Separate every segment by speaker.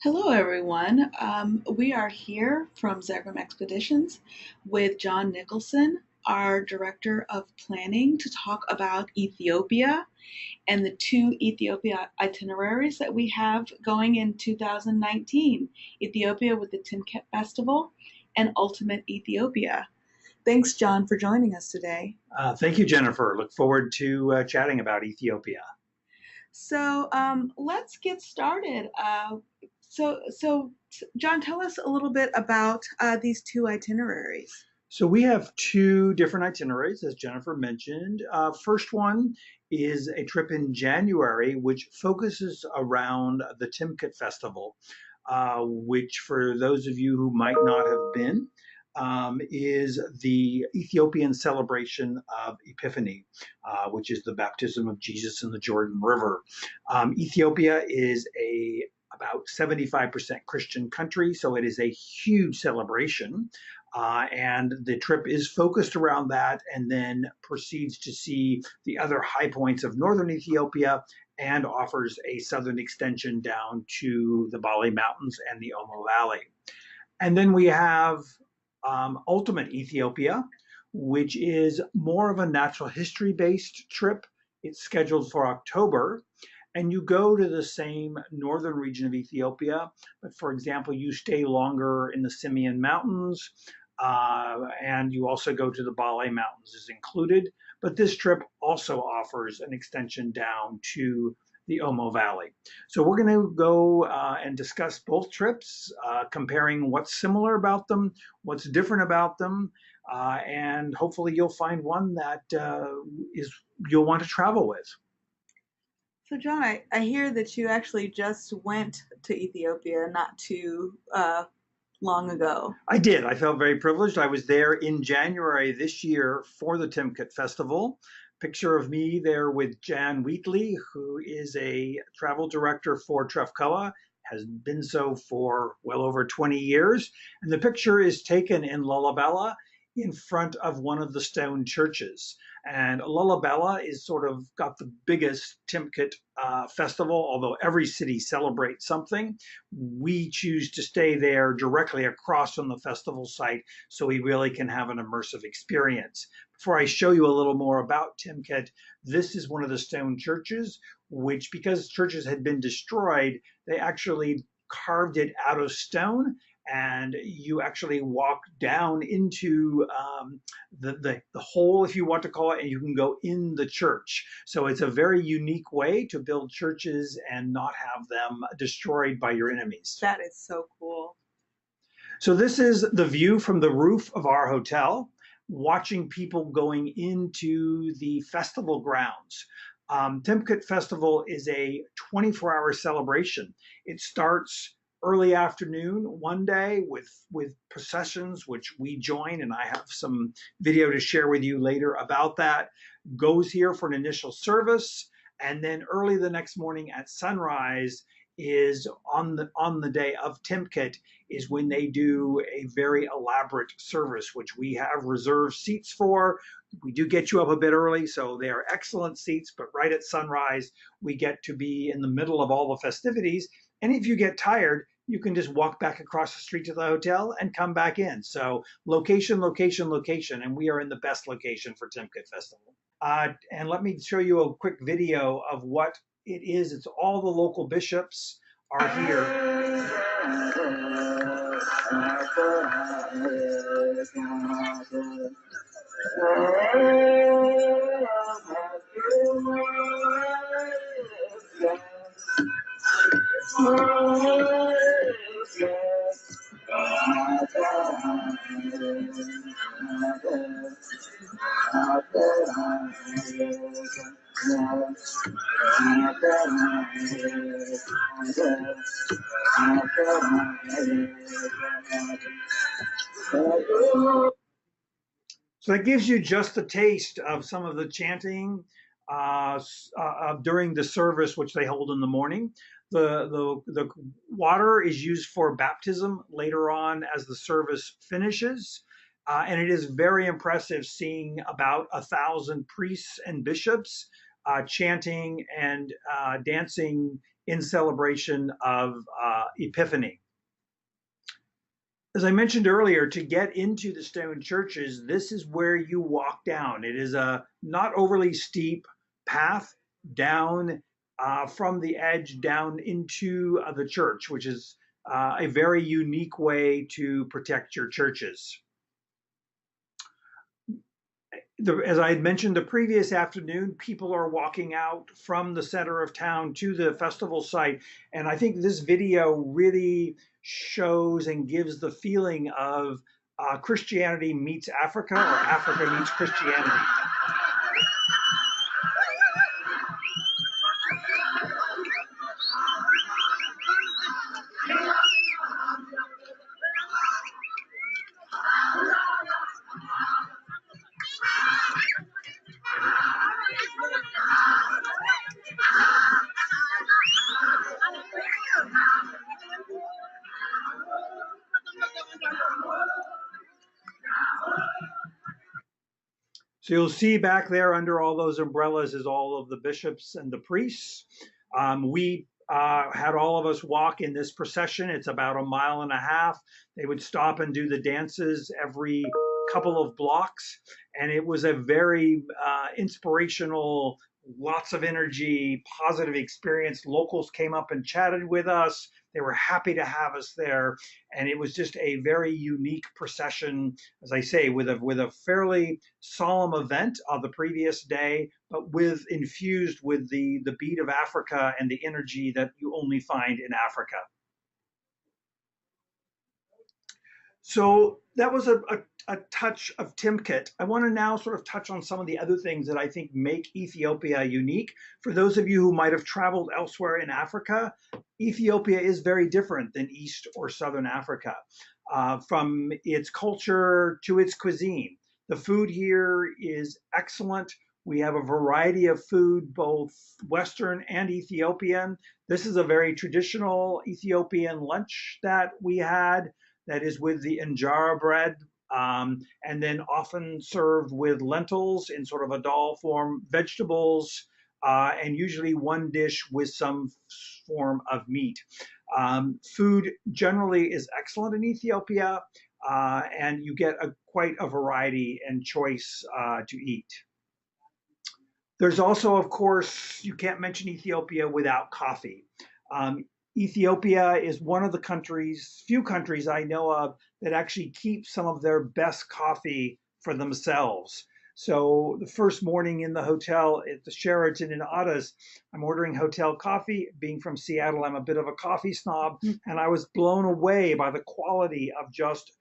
Speaker 1: Hello, everyone. We are here from Zegrahm Expeditions with Jon Nicholson, our Director of Planning, to talk about Ethiopia and the two Ethiopia itineraries that we have going in 2019, Ethiopia with the Timket Festival and Ultimate Ethiopia. Thanks, Jon, for joining us today.
Speaker 2: Thank you, Jennifer. Look forward to chatting about Ethiopia.
Speaker 1: Let's get started. So, Jon, tell us a little bit about these two itineraries.
Speaker 2: So we have two different itineraries, as Jennifer mentioned. First one is a trip in January, which focuses around the Timket Festival, which for those of you who might not have been, is the Ethiopian celebration of Epiphany, which is the baptism of Jesus in the Jordan River. Ethiopia is about 75% Christian country, so it is a huge celebration. And the trip is focused around that and then proceeds to see the other high points of northern Ethiopia and offers a southern extension down to the Bali Mountains and the Omo Valley. And then we have Ultimate Ethiopia, which is more of a natural history based trip. It's scheduled for October. And you go to the same northern region of Ethiopia, but for example, you stay longer in the Simeon Mountains, and you also go to the Bali Mountains is included. But this trip also offers an extension down to the Omo Valley. So we're going to go and discuss both trips, comparing what's similar about them, what's different about them, and hopefully you'll find one that you'll want to travel with.
Speaker 1: So, Jon, I hear that you actually just went to Ethiopia not too long ago.
Speaker 2: I did. I felt very privileged. I was there in January this year for the Timket Festival. Picture of me there with Jan Wheatley, who is a travel director for Trefkoa, has been so for well over 20 years. And the picture is taken in Lalibela in front of one of the stone churches. And Lalibela is sort of got the biggest Timket festival, although every city celebrates something. We choose to stay there directly across from the festival site so we really can have an immersive experience. Before I show you a little more about Timket, this is one of the stone churches, which because churches had been destroyed, they actually carved it out of stone, and you actually walk down into the hole, if you want to call it, and you can go in the church. So it's a very unique way to build churches and not have them destroyed by your enemies.
Speaker 1: That is so cool.
Speaker 2: So this is the view from the roof of our hotel, watching people going into the festival grounds. Timket Festival is a 24-hour celebration. It starts early afternoon one day with processions, which we join, and I have some video to share with you later about that. Goes here for an initial service, and then early the next morning at sunrise is on the day of Timket is when they do a very elaborate service, which we have reserved seats for. We do get you up a bit early, so they are excellent seats, but right at sunrise, we get to be in the middle of all the festivities. And if you get tired, you can just walk back across the street to the hotel and come back in. So location, location, location, and we are in the best location for Timket Festival. And let me show you a quick video of what it is. It's all the local bishops are here. So that gives you just a taste of some of the chanting during the service, which they hold in the morning. The water is used for baptism later on as the service finishes. And it is very impressive seeing about 1,000 priests and bishops chanting and dancing in celebration of Epiphany. As I mentioned earlier, to get into the stone churches, this is where you walk down. It is a not overly steep path down from the edge down into the church, which is a very unique way to protect your churches. As I had mentioned the previous afternoon, people are walking out from the center of town to the festival site. And I think this video really shows and gives the feeling of Christianity meets Africa, or Africa meets Christianity. So you'll see back there under all those umbrellas is all of the bishops and the priests. We had all of us walk in this procession. It's about a mile and a half. They would stop and do the dances every couple of blocks. And it was a very inspirational, lots of energy, positive experience. Locals came up and chatted with us. They were happy to have us there. And it was just a very unique procession, as I say, with a fairly solemn event of the previous day, but infused with the beat of Africa and the energy that you only find in Africa. So that was a touch of Timket. I want to now sort of touch on some of the other things that I think make Ethiopia unique. For those of you who might have traveled elsewhere in Africa, Ethiopia is very different than East or Southern Africa, from its culture to its cuisine. The food here is excellent. We have a variety of food, both Western and Ethiopian. This is a very traditional Ethiopian lunch that we had, that is with the injera bread, and then often served with lentils in sort of a dal form, vegetables, and usually one dish with some form of meat. Food generally is excellent in Ethiopia, and you get quite a variety and choice to eat. There's also, of course, you can't mention Ethiopia without coffee. Ethiopia is one of the few countries I know of that actually keep some of their best coffee for themselves. So the first morning in the hotel at the Sheraton in Addis, I'm ordering hotel coffee. Being from Seattle, I'm a bit of a coffee snob, and I was blown away by the quality of just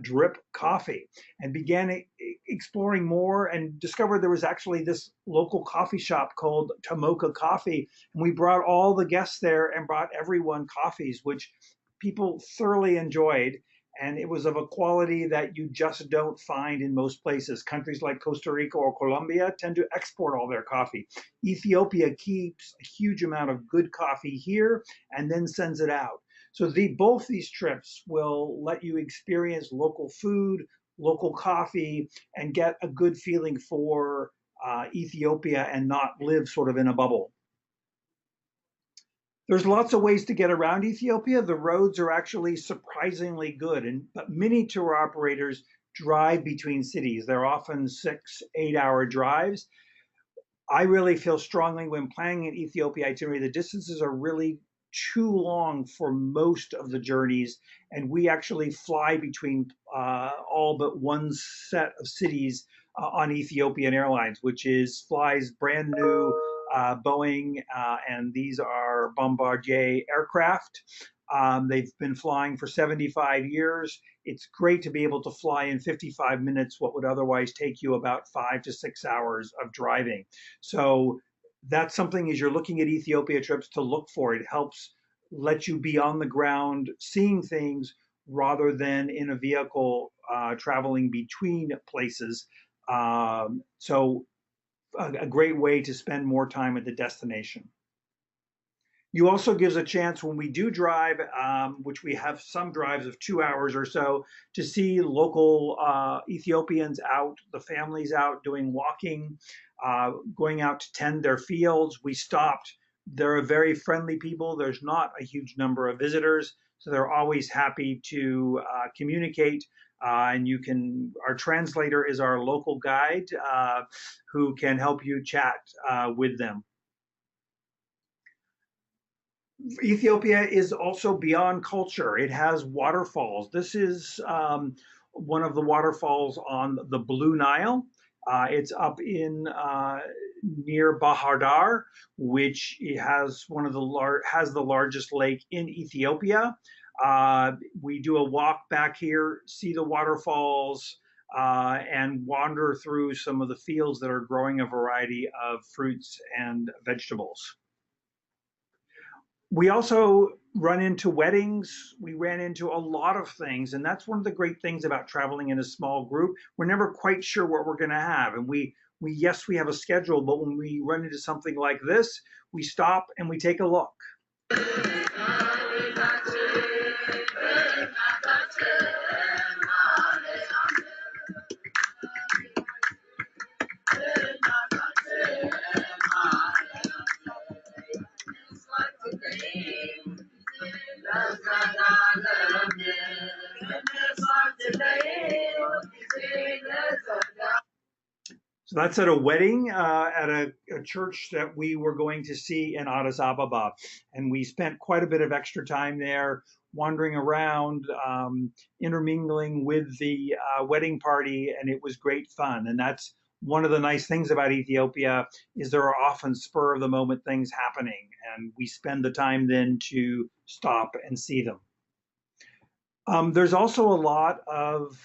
Speaker 2: drip coffee, and began exploring more and discovered there was actually this local coffee shop called Tomoka Coffee. And we brought all the guests there and brought everyone coffees, which people thoroughly enjoyed. And it was of a quality that you just don't find in most places. Countries like Costa Rica or Colombia tend to export all their coffee. Ethiopia keeps a huge amount of good coffee here and then sends it out. So both these trips will let you experience local food, local coffee, and get a good feeling for Ethiopia and not live sort of in a bubble. There's lots of ways to get around Ethiopia. The roads are actually surprisingly good, but many tour operators drive between cities. They're often 6-8 hour drives. I really feel strongly when planning an Ethiopia itinerary, the distances are really too long for most of the journeys, and we actually fly between all but one set of cities on Ethiopian Airlines, which flies brand new Boeing, and these are Bombardier aircraft. They've been flying for 75 years. It's great to be able to fly in 55 minutes what would otherwise take you about 5 to 6 hours of driving. So that's something, as you're looking at Ethiopia trips, to look for. It helps let you be on the ground seeing things rather than in a vehicle traveling between places. So a great way to spend more time at the destination. You also gives a chance when we do drive, which we have some drives of 2 hours or so, to see local Ethiopians out, the families out doing walking, going out to tend their fields. We stopped They're a very friendly people. There's not a huge number of visitors, so they're always happy to communicate. And our translator is our local guide who can help you chat with them. Ethiopia is also beyond culture. It has waterfalls. This is one of the waterfalls on the Blue Nile. It's up in near Bahar Dar, which has the largest lake in Ethiopia. We do a walk back here, see the waterfalls, and wander through some of the fields that are growing a variety of fruits and vegetables. We also run into weddings. We ran into a lot of things. And that's one of the great things about traveling in a small group. We're never quite sure what we're going to have. And yes, we have a schedule, but when we run into something like this, we stop and we take a look. So that's at a wedding at a church that we were going to see in Addis Ababa. And we spent quite a bit of extra time there wandering around, intermingling with the wedding party, and it was great fun. And that's one of the nice things about Ethiopia is there are often spur of the moment things happening, and we spend the time then to stop and see them. There's also a lot of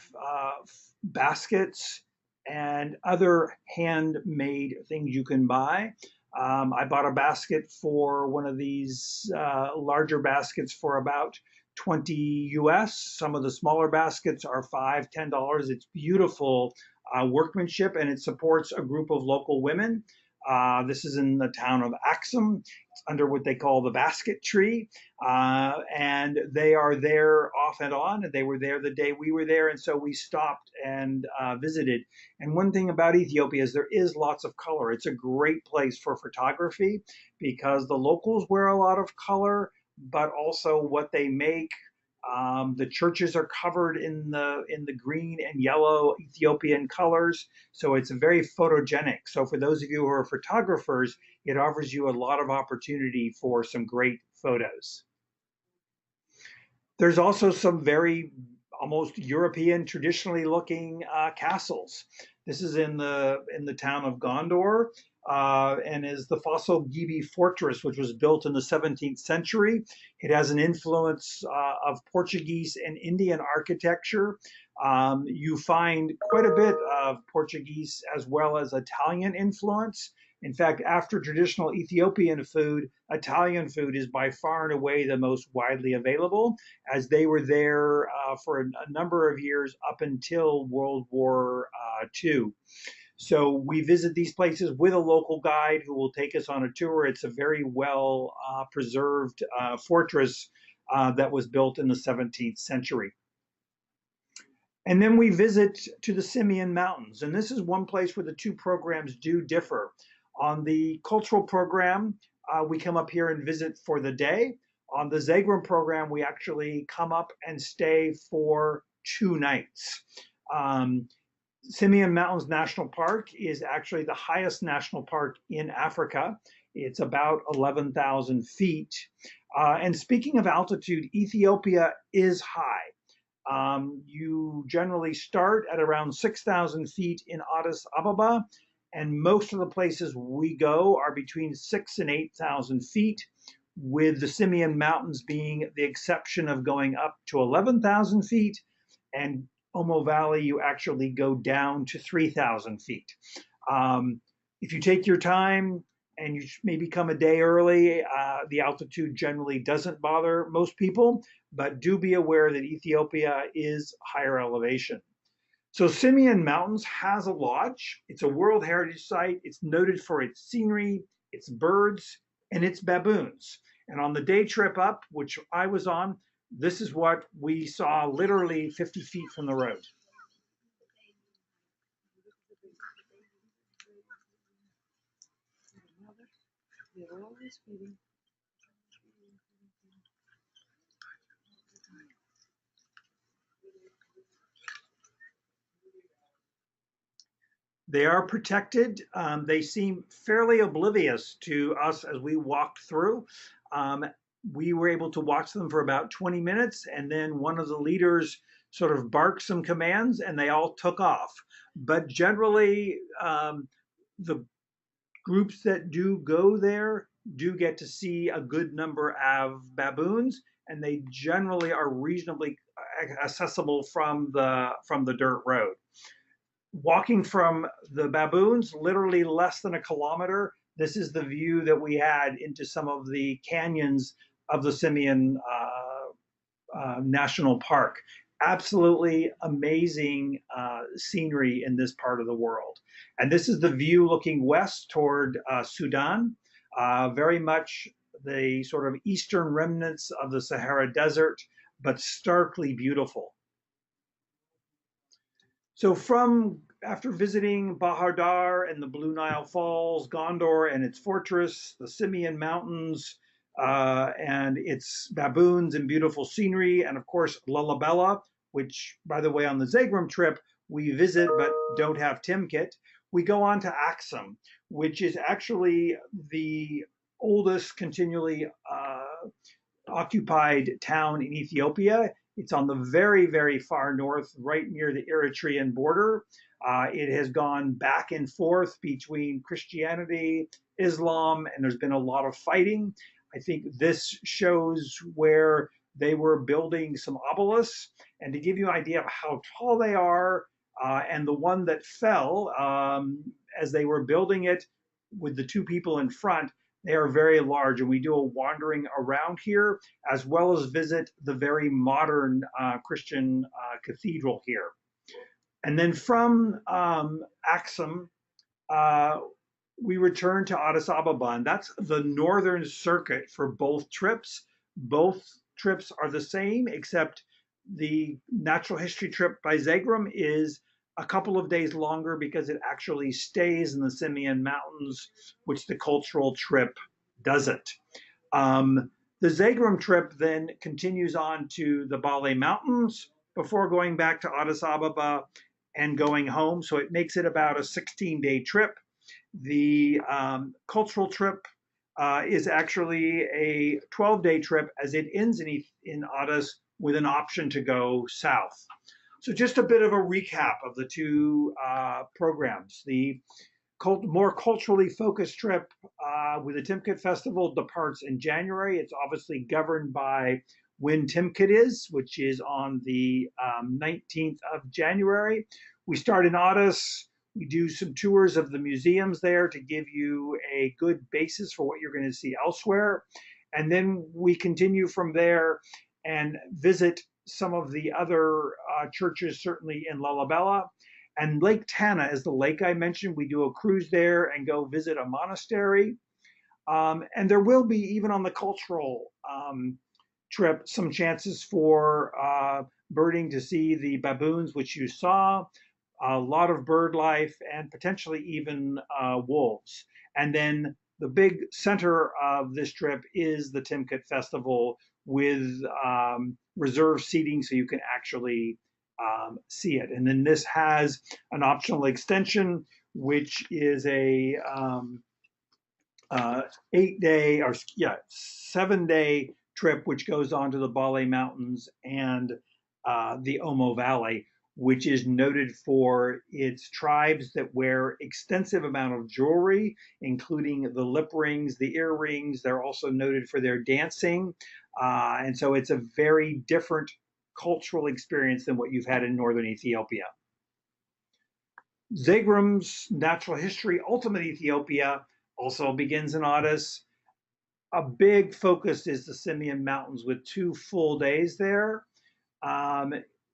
Speaker 2: baskets and other handmade things you can buy. I bought a basket for one of these larger baskets for about 20 US. Some of the smaller baskets are $5, $10. It's beautiful workmanship, and it supports a group of local women. This is in the town of Aksum. It's under what they call the basket tree. And they are there off and on. And they were there the day we were there. And so we stopped and visited. And one thing about Ethiopia is there is lots of color. It's a great place for photography because the locals wear a lot of color, but also what they make. The churches are covered in the green and yellow Ethiopian colors, so it's very photogenic. So for those of you who are photographers, it offers you a lot of opportunity for some great photos. There's also some very almost European, traditionally looking castles. This is in the town of Gondor, and is the Fossil Gibi Fortress, which was built in the 17th century. It has an influence of Portuguese and Indian architecture. You find quite a bit of Portuguese as well as Italian influence. In fact, after traditional Ethiopian food, Italian food is by far and away the most widely available, as they were there for a number of years up until World War II. So we visit these places with a local guide who will take us on a tour. It's a very well preserved fortress that was built in the 17th century. And then we visit to the Simeon Mountains. And this is one place where the two programs do differ. On the cultural program, we come up here and visit for the day. On the Zegrahm program, we actually come up and stay for 2 nights. Simeon Mountains National Park is actually the highest national park in Africa. It's about 11,000 feet. And speaking of altitude, Ethiopia is high. You generally start at around 6,000 feet in Addis Ababa, and most of the places we go are between 6,000 and 8,000 feet, with the Simeon Mountains being the exception of going up to 11,000 feet, and Omo Valley, you actually go down to 3,000 feet. If you take your time and you maybe come a day early, the altitude generally doesn't bother most people, but do be aware that Ethiopia is higher elevation. So Simeon Mountains has a lodge. It's a World Heritage Site. It's noted for its scenery, its birds, and its baboons. And on the day trip up, which I was on, this is what we saw literally 50 feet from the road. They are protected. They seem fairly oblivious to us as we walked through. Um, we were able to watch them for about 20 minutes, and then one of the leaders sort of barked some commands, and they all took off. But generally, the groups that do go there do get to see a good number of baboons, and they generally are reasonably accessible from the dirt road. Walking from the baboons, literally less than a kilometer, this is the view that we had into some of the canyons of the Simeon National Park. Absolutely amazing scenery in this part of the world. And this is the view looking west toward Sudan, very much the sort of eastern remnants of the Sahara Desert, but starkly beautiful. So from after visiting Bahar Dar and the Blue Nile Falls, Gondor and its fortress, the Simeon Mountains, and its baboons and beautiful scenery, and of course Lalibela, which, by the way, on the Zegrahm trip we visit but don't have Timket. We go on to Aksum, which is actually the oldest continually occupied town in Ethiopia. It's on the very, very far north, right near the Eritrean border. It has gone back and forth between Christianity, Islam, and there's been a lot of fighting. I think this shows where they were building some obelisks. And to give you an idea of how tall they are, and the one that fell as they were building it with the two people in front, they are very large, and we do a wandering around here as well as visit the very modern Christian cathedral here. And then from Aksum, uh, we return to Addis Ababa, and that's the northern circuit for both trips. Both trips are the same, except the natural history trip by Zegrahm is a couple of days longer because it actually stays in the Simeon Mountains, which the cultural trip doesn't. The Zegrahm trip then continues on to the Bale Mountains before going back to Addis Ababa and going home. So it makes it about a 16-day trip. The cultural trip is actually a 12-day trip as it ends in Addis with an option to go south. So just a bit of a recap of the two programs. The more culturally focused trip with the Timket Festival departs in January. It's obviously governed by when Timket is, which is on the 19th of January. We start in Addis. We do some tours of the museums there to give you a good basis for what you're going to see elsewhere. And then we continue from there and visit some of the other churches, certainly in Lalibela. And Lake Tana is the lake I mentioned. We do a cruise there and go visit a monastery. And there will be, even on the cultural trip, some chances for birding to see the baboons, which you saw, a lot of bird life, and potentially even wolves. And then the big center of this trip is the Timket Festival with reserved seating so you can actually see it. And then this has an optional extension, which is a 8-day or 7-day trip, which goes on to the Bale Mountains and the Omo Valley, which is noted for its tribes that wear extensive amount of jewelry, including the lip rings, the earrings. They're also noted for their dancing. And so it's a very different cultural experience than what you've had in northern Ethiopia. Zegrahm's Natural History Ultimate Ethiopia also begins in Addis. A big focus is the Simeon Mountains with 2 full days there.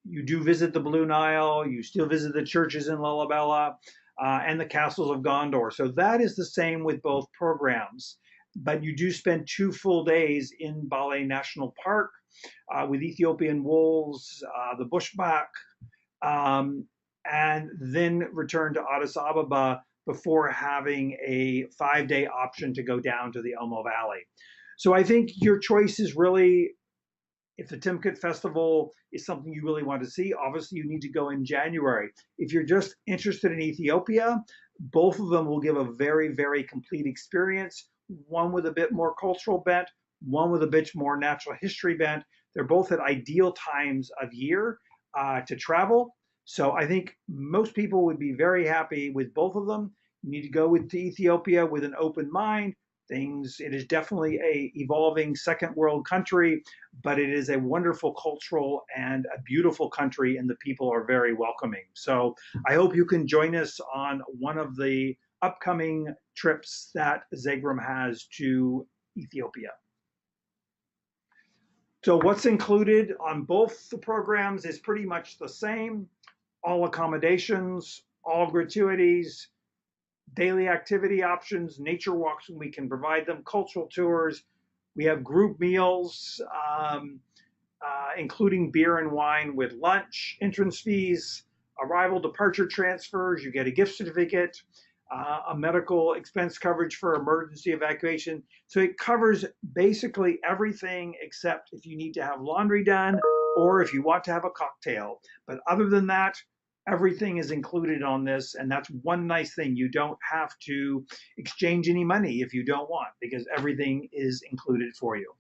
Speaker 2: You do visit the Blue Nile, you still visit the churches in Lalibela, and the castles of Gondor. So that is the same with both programs. But you do spend 2 full days in Bale National Park with Ethiopian wolves, the bushback, and then return to Addis Ababa before having a 5-day option to go down to the Omo Valley. So I think your choice is really, if the Timket Festival is something you really want to see, obviously you need to go in January. If you're just interested in Ethiopia, both of them will give a very, very complete experience. One with a bit more cultural bent, one with a bit more natural history bent. They're both at ideal times of year to travel. So I think most people would be very happy with both of them. You need to go to Ethiopia with an open mind. It is definitely a evolving second world country, but it is a wonderful cultural and a beautiful country, and the people are very welcoming. So I hope you can join us on one of the upcoming trips that Zegrahm has to Ethiopia. So what's included on both the programs is pretty much the same. All accommodations, all gratuities, daily activity options, nature walks when we can provide them, cultural tours. We have group meals, including beer and wine with lunch, entrance fees, arrival departure transfers. You get a gift certificate, a medical expense coverage for emergency evacuation. So it covers basically everything except if you need to have laundry done or if you want to have a cocktail. But other than that, everything is included on this, and that's one nice thing. You don't have to exchange any money if you don't want, because everything is included for you.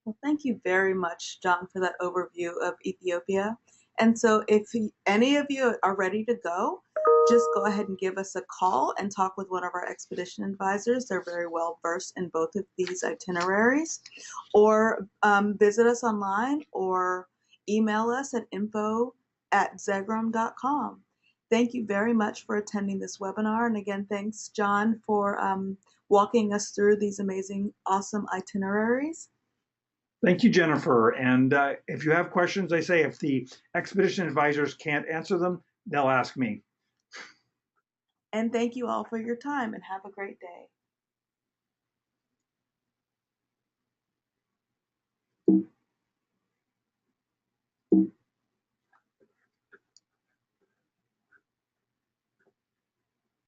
Speaker 1: Well, thank you very much, John, for that overview of Ethiopia. And so, if any of you are ready to go, just go ahead and give us a call and talk with one of our expedition advisors. They're very well versed in both of these itineraries. Or visit us online or email us at info@zegrahm.com. Thank you very much for attending this webinar. And again, thanks, John, for walking us through these amazing, awesome itineraries.
Speaker 2: Thank you, Jennifer. And if you have questions, I say if the expedition advisors can't answer them, they'll ask me.
Speaker 1: And thank you all for your time and have a great day.